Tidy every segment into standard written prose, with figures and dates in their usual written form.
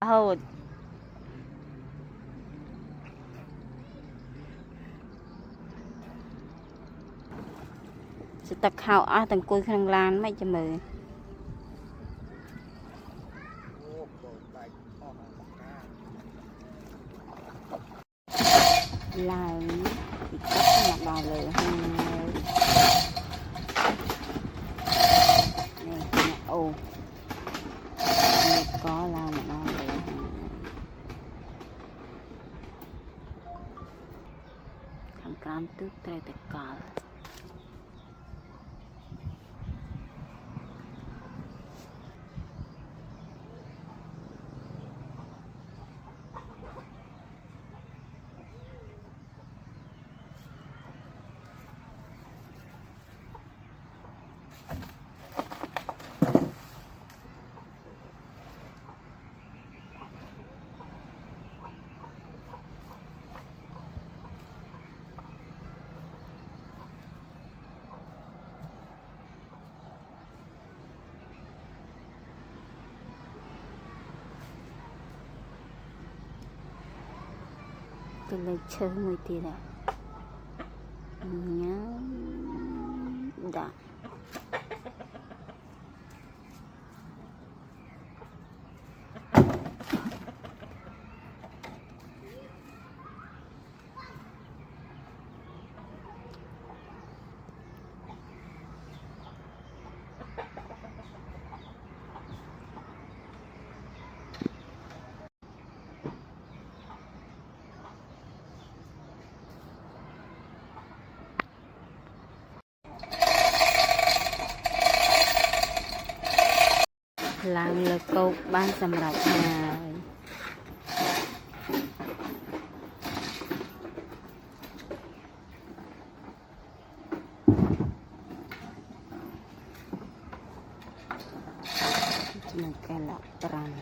hột sự tật hào tầng cùi khăn lan mấy cho mười là thì cắt mặt đào lửa này ồ có là mặt đào lửa khăn cam tước trai tật cào tôi lấy chơi mùi tì đã nhớ đã làm là câu ban sầm rạch này một cái lọ tròn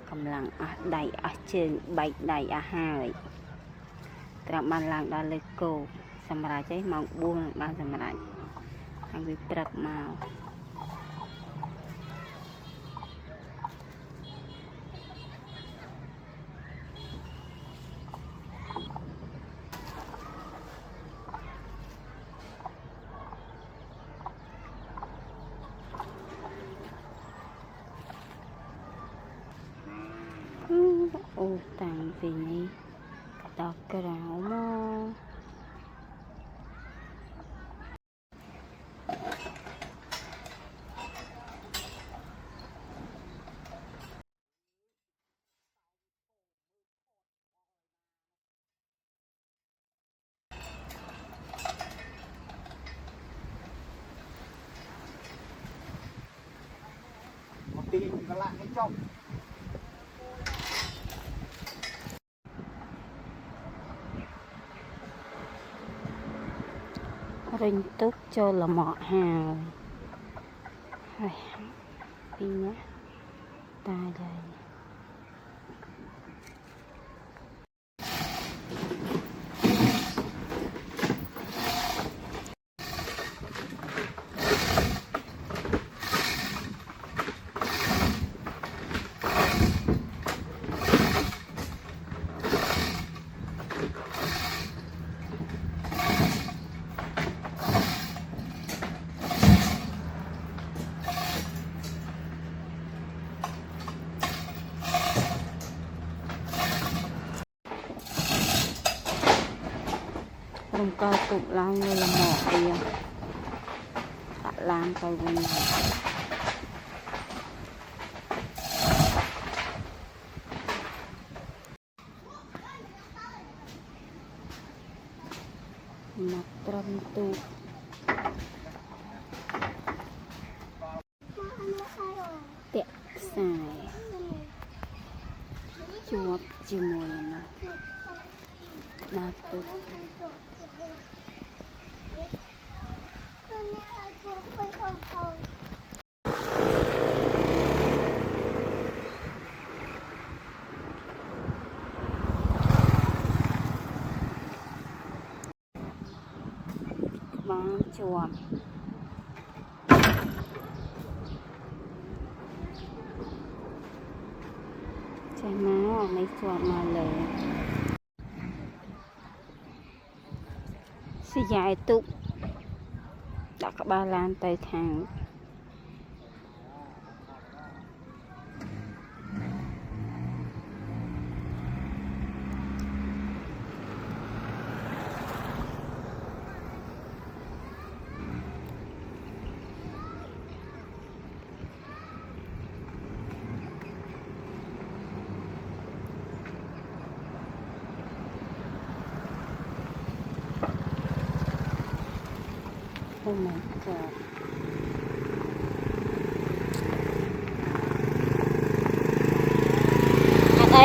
cầm lăng đầy trên bảy đầy hai trạm ban lăng đã lấy câu sầm rạch ấy mong buông ban sầm rạch anh bị trật màu ô tàng vì này đọc cái ráo mơ thì nó lại cái trong rinh tức cho là mọ hào đi nhé ta đây không cao tục lao như là mỏ kia đã làm coi bên này mặt trâm tu tẹt xài chuột chì mùi mà nát tu chuột ใจมาไม่สวดมาเลยสิยายตุกดักบาลานไปทางโอ้ my god อะไร